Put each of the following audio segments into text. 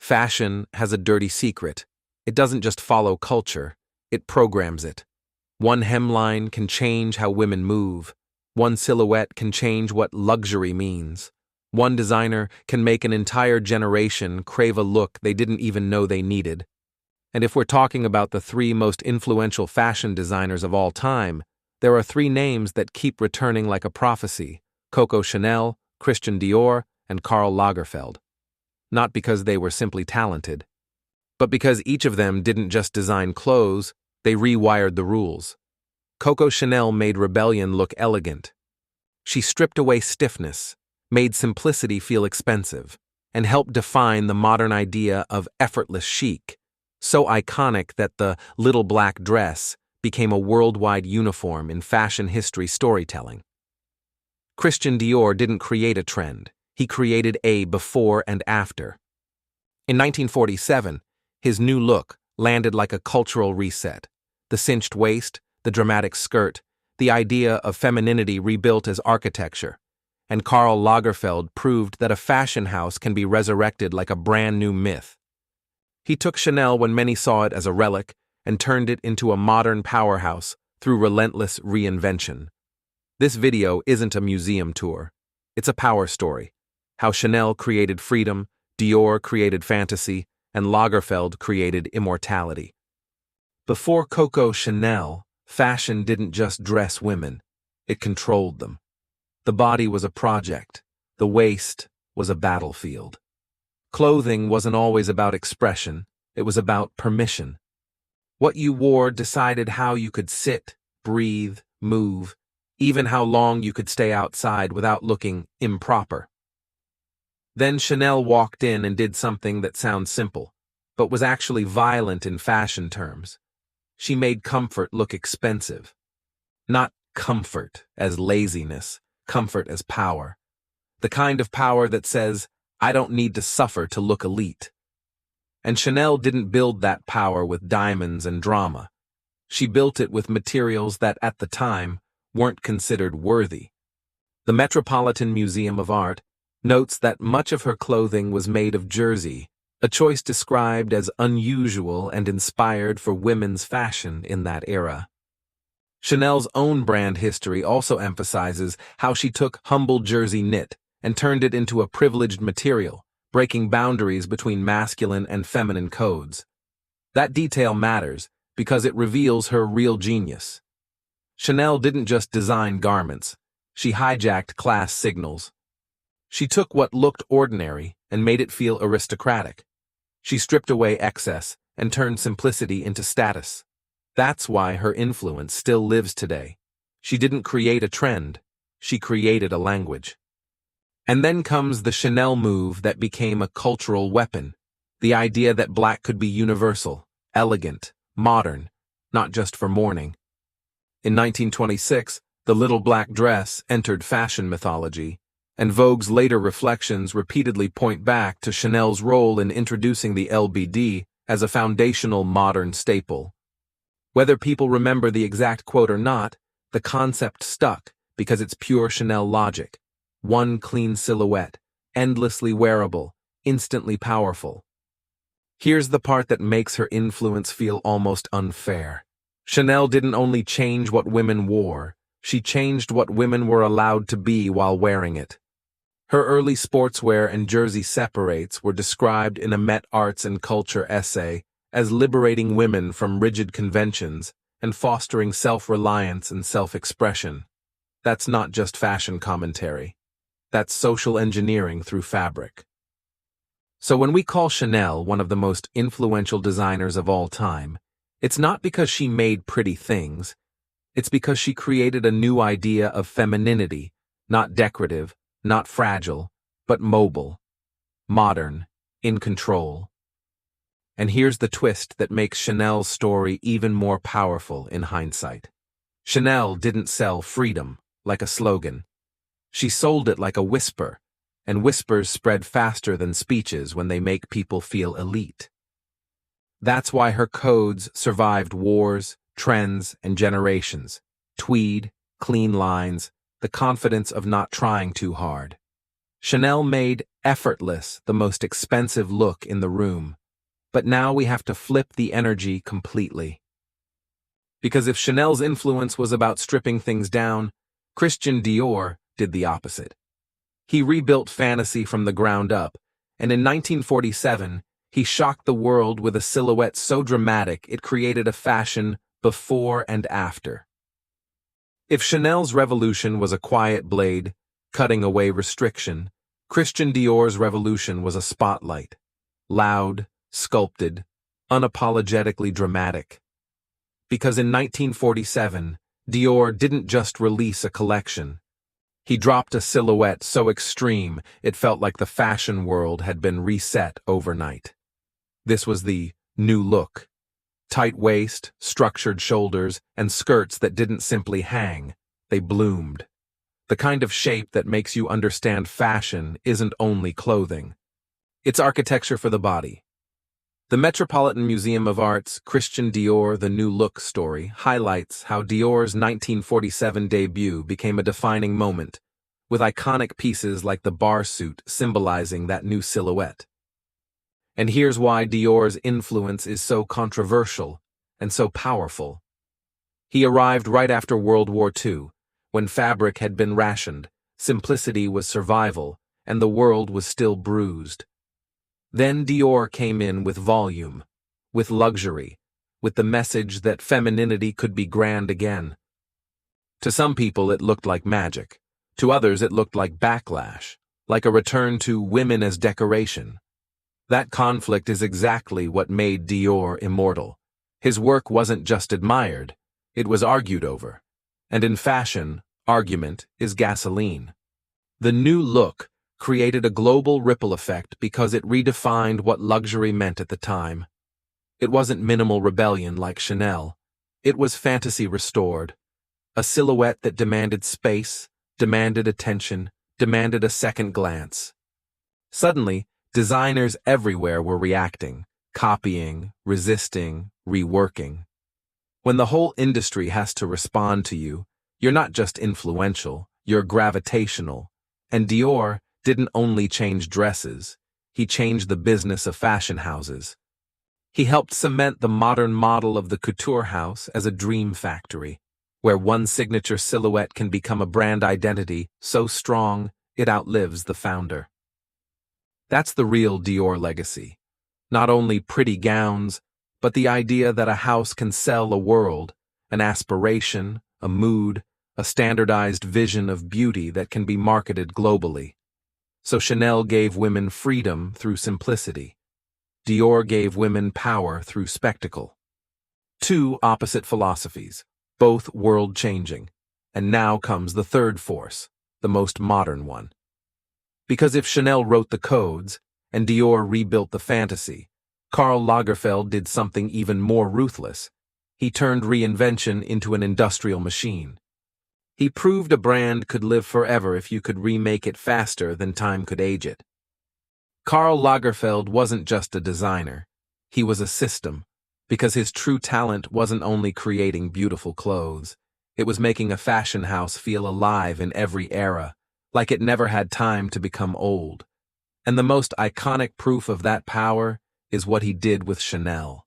Fashion has a dirty secret. It doesn't just follow culture, it programs it. One hemline can change how women move. One silhouette can change what luxury means. One designer can make an entire generation crave a look they didn't even know they needed. And if we're talking about the three most influential fashion designers of all time, there are three names that keep returning like a prophecy: Coco Chanel, Christian Dior, and Karl Lagerfeld. Not because they were simply talented, but because each of them didn't just design clothes, they rewired the rules. Coco Chanel made rebellion look elegant. She stripped away stiffness, made simplicity feel expensive, and helped define the modern idea of effortless chic, so iconic that the little black dress became a worldwide uniform in fashion history storytelling. Christian Dior didn't create a trend, he created a before and after. In 1947, his new look landed like a cultural reset. The cinched waist, the dramatic skirt, the idea of femininity rebuilt as architecture. And Karl Lagerfeld proved that a fashion house can be resurrected like a brand new myth. He took Chanel when many saw it as a relic and turned it into a modern powerhouse through relentless reinvention. This video isn't a museum tour. It's a power story. How Chanel created freedom, Dior created fantasy, and Lagerfeld created immortality. Before Coco Chanel, fashion didn't just dress women, it controlled them. The body was a project, the waist was a battlefield. Clothing wasn't always about expression, it was about permission. What you wore decided how you could sit, breathe, move, even how long you could stay outside without looking improper. Then Chanel walked in and did something that sounds simple, but was actually violent in fashion terms. She made comfort look expensive. Not comfort as laziness, comfort as power. The kind of power that says, I don't need to suffer to look elite. And Chanel didn't build that power with diamonds and drama. She built it with materials that, at the time, weren't considered worthy. The Metropolitan Museum of Art notes that much of her clothing was made of jersey, a choice described as unusual and inspired for women's fashion in that era. Chanel's own brand history also emphasizes how she took humble jersey knit and turned it into a privileged material, breaking boundaries between masculine and feminine codes. That detail matters because it reveals her real genius. Chanel didn't just design garments, she hijacked class signals. She took what looked ordinary and made it feel aristocratic. She stripped away excess and turned simplicity into status. That's why her influence still lives today. She didn't create a trend, she created a language. And then comes the Chanel move that became a cultural weapon, the idea that black could be universal, elegant, modern, not just for mourning. In 1926, the little black dress entered fashion mythology, and Vogue's later reflections repeatedly point back to Chanel's role in introducing the LBD as a foundational modern staple. Whether people remember the exact quote or not, the concept stuck because it's pure Chanel logic. One clean silhouette, endlessly wearable, instantly powerful. Here's the part that makes her influence feel almost unfair. Chanel didn't only change what women wore, she changed what women were allowed to be while wearing it. Her early sportswear and jersey separates were described in a Met Arts and Culture essay as liberating women from rigid conventions and fostering self-reliance and self-expression. That's not just fashion commentary. That's social engineering through fabric. So when we call Chanel one of the most influential designers of all time, it's not because she made pretty things. It's because she created a new idea of femininity, not decorative, not fragile, but mobile, modern, in control. And here's the twist that makes Chanel's story even more powerful in hindsight. Chanel didn't sell freedom like a slogan. She sold it like a whisper, and whispers spread faster than speeches when they make people feel elite. That's why her codes survived wars, trends, and generations. Tweed, clean lines, the confidence of not trying too hard. Chanel made Effortless, the most expensive look in the room. But now we have to flip the energy completely. Because if Chanel's influence was about stripping things down, Christian Dior did the opposite. He rebuilt fantasy from the ground up, and in 1947, he shocked the world with a silhouette so dramatic it created a fashion before and after. If Chanel's revolution was a quiet blade, cutting away restriction, Christian Dior's revolution was a spotlight. Loud, sculpted, unapologetically dramatic. Because in 1947, Dior didn't just release a collection. He dropped a silhouette so extreme it felt like the fashion world had been reset overnight. This was the new look. Tight waist, structured shoulders, and skirts that didn't simply hang, they bloomed. The kind of shape that makes you understand fashion isn't only clothing. It's architecture for the body. The Metropolitan Museum of Art's Christian Dior The New Look story highlights how Dior's 1947 debut became a defining moment, with iconic pieces like the bar suit symbolizing that new silhouette. And here's why Dior's influence is so controversial and so powerful. He arrived right after World War II, when fabric had been rationed, simplicity was survival, and the world was still bruised. Then Dior came in with volume, with luxury, with the message that femininity could be grand again. To some people it looked like magic. To others it looked like backlash, like a return to women as decoration. That conflict is exactly what made Dior immortal. His work wasn't just admired, it was argued over. And in fashion, argument is gasoline. The new look created a global ripple effect because it redefined what luxury meant at the time. It wasn't minimal rebellion like Chanel. It was fantasy restored. A silhouette that demanded space, demanded attention, demanded a second glance. Suddenly, designers everywhere were reacting, copying, resisting, reworking. When the whole industry has to respond to you, you're not just influential, you're gravitational. And Dior didn't only change dresses, he changed the business of fashion houses. He helped cement the modern model of the couture house as a dream factory, where one signature silhouette can become a brand identity so strong it outlives the founder. That's the real Dior legacy. Not only pretty gowns, but the idea that a house can sell a world, an aspiration, a mood, a standardized vision of beauty that can be marketed globally. So Chanel gave women freedom through simplicity. Dior gave women power through spectacle. Two opposite philosophies, both world-changing. And now comes the third force, the most modern one. Because if Chanel wrote the codes, and Dior rebuilt the fantasy, Karl Lagerfeld did something even more ruthless. He turned reinvention into an industrial machine. He proved a brand could live forever if you could remake it faster than time could age it. Karl Lagerfeld wasn't just a designer, he was a system, because his true talent wasn't only creating beautiful clothes, it was making a fashion house feel alive in every era, like it never had time to become old. And the most iconic proof of that power is what he did with Chanel.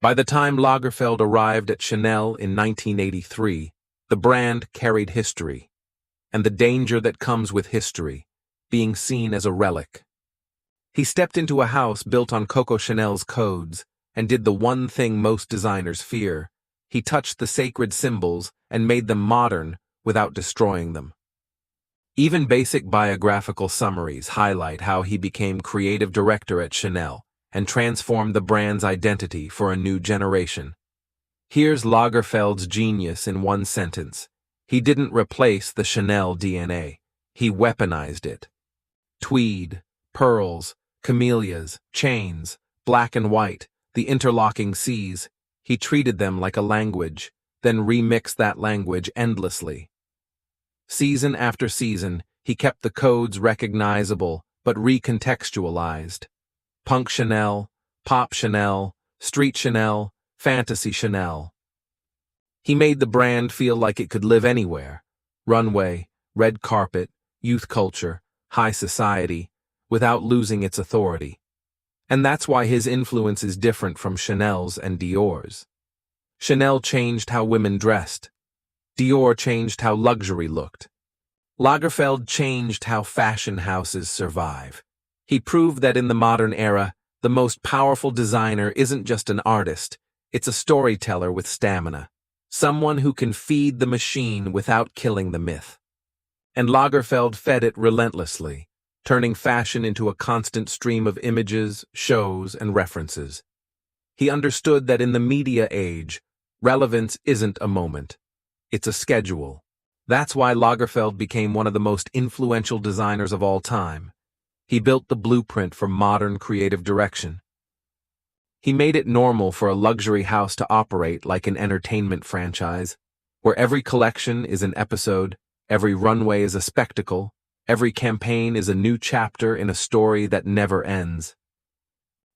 By the time Lagerfeld arrived at Chanel in 1983, the brand carried history, and the danger that comes with history, being seen as a relic. He stepped into a house built on Coco Chanel's codes and did the one thing most designers fear. He touched the sacred symbols and made them modern without destroying them. Even basic biographical summaries highlight how he became creative director at Chanel and transformed the brand's identity for a new generation. Here's Lagerfeld's genius in one sentence. He didn't replace the Chanel DNA. He weaponized it. Tweed, pearls, camellias, chains, black and white, the interlocking seas. He treated them like a language, then remixed that language endlessly. Season after season, he kept the codes recognizable but recontextualized. Punk Chanel, pop Chanel, street Chanel, fantasy Chanel. He made the brand feel like it could live anywhere. Runway, red carpet, youth culture, high society, without losing its authority. And that's why his influence is different from Chanel's and Dior's. Chanel changed how women dressed. Dior changed how luxury looked. Lagerfeld changed how fashion houses survive. He proved that in the modern era, the most powerful designer isn't just an artist, it's a storyteller with stamina. Someone who can feed the machine without killing the myth. And Lagerfeld fed it relentlessly, turning fashion into a constant stream of images, shows, and references. He understood that in the media age, relevance isn't a moment, it's a schedule. That's why Lagerfeld became one of the most influential designers of all time. He built the blueprint for modern creative direction. He made it normal for a luxury house to operate like an entertainment franchise, where every collection is an episode, every runway is a spectacle, every campaign is a new chapter in a story that never ends.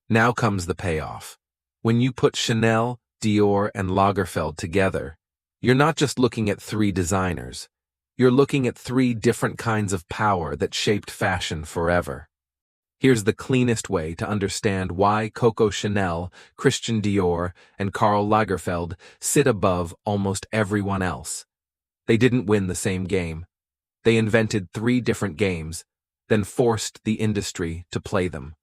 Now comes the payoff. When you put Chanel, Dior, and Lagerfeld together, you're not just looking at three designers. You're looking at three different kinds of power that shaped fashion forever. Here's the cleanest way to understand why Coco Chanel, Christian Dior, and Karl Lagerfeld sit above almost everyone else. They didn't win the same game. They invented three different games, then forced the industry to play them.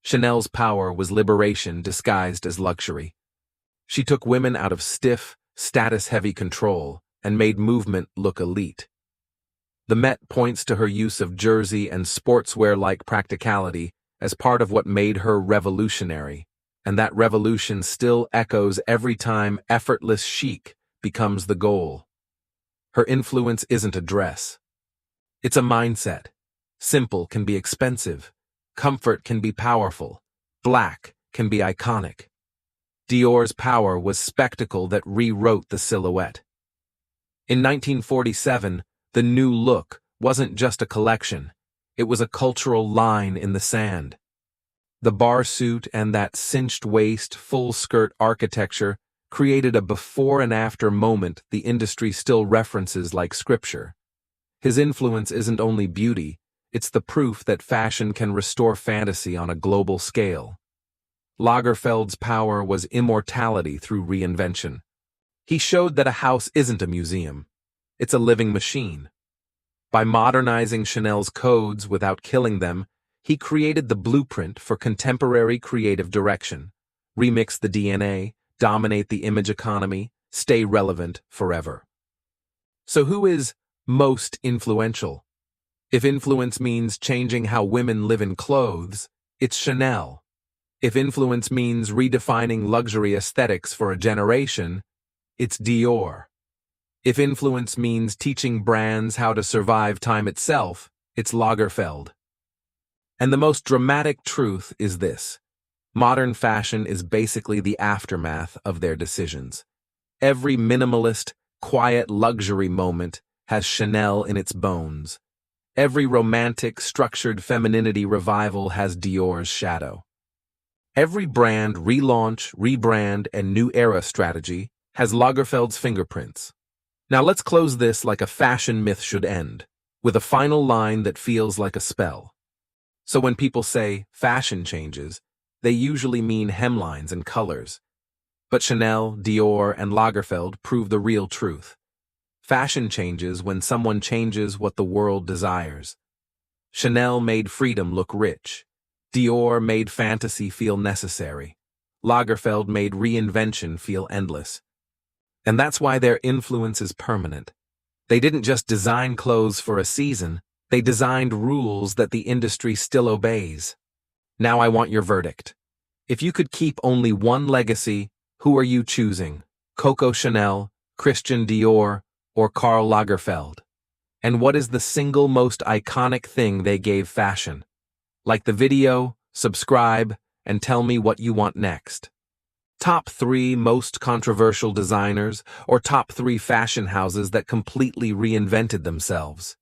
Chanel's power was liberation disguised as luxury. She took women out of stiff, status-heavy control and made movement look elite. The Met points to her use of jersey and sportswear-like practicality as part of what made her revolutionary, and that revolution still echoes every time effortless chic becomes the goal. Her influence isn't a dress. It's a mindset. Simple can be expensive. Comfort can be powerful. Black can be iconic. Dior's power was spectacle that rewrote the silhouette. In 1947, the New Look wasn't just a collection, it was a cultural line in the sand. The bar suit and that cinched waist, full-skirt architecture created a before and after moment the industry still references like scripture. His influence isn't only beauty, it's the proof that fashion can restore fantasy on a global scale. Lagerfeld's power was immortality through reinvention. He showed that a house isn't a museum. It's a living machine. By modernizing Chanel's codes without killing them, he created the blueprint for contemporary creative direction. Remix the DNA, dominate the image economy, stay relevant forever. So who is most influential? If influence means changing how women live in clothes, it's Chanel. If influence means redefining luxury aesthetics for a generation, it's Dior. If influence means teaching brands how to survive time itself, it's Lagerfeld. And the most dramatic truth is this: modern fashion is basically the aftermath of their decisions. Every minimalist, quiet luxury moment has Chanel in its bones. Every romantic, structured femininity revival has Dior's shadow. Every brand relaunch, rebrand, and new era strategy has Lagerfeld's fingerprints. Now let's close this like a fashion myth should end, with a final line that feels like a spell. So when people say fashion changes, they usually mean hemlines and colors. But Chanel, Dior, and Lagerfeld prove the real truth. Fashion changes when someone changes what the world desires. Chanel made freedom look rich. Dior made fantasy feel necessary. Lagerfeld made reinvention feel endless. And that's why their influence is permanent. They didn't just design clothes for a season, they designed rules that the industry still obeys. Now I want your verdict. If you could keep only one legacy, who are you choosing? Coco Chanel, Christian Dior, or Karl Lagerfeld? And what is the single most iconic thing they gave fashion? Like the video, subscribe, and tell me what you want next. Top 3 most controversial designers, or top 3 fashion houses that completely reinvented themselves.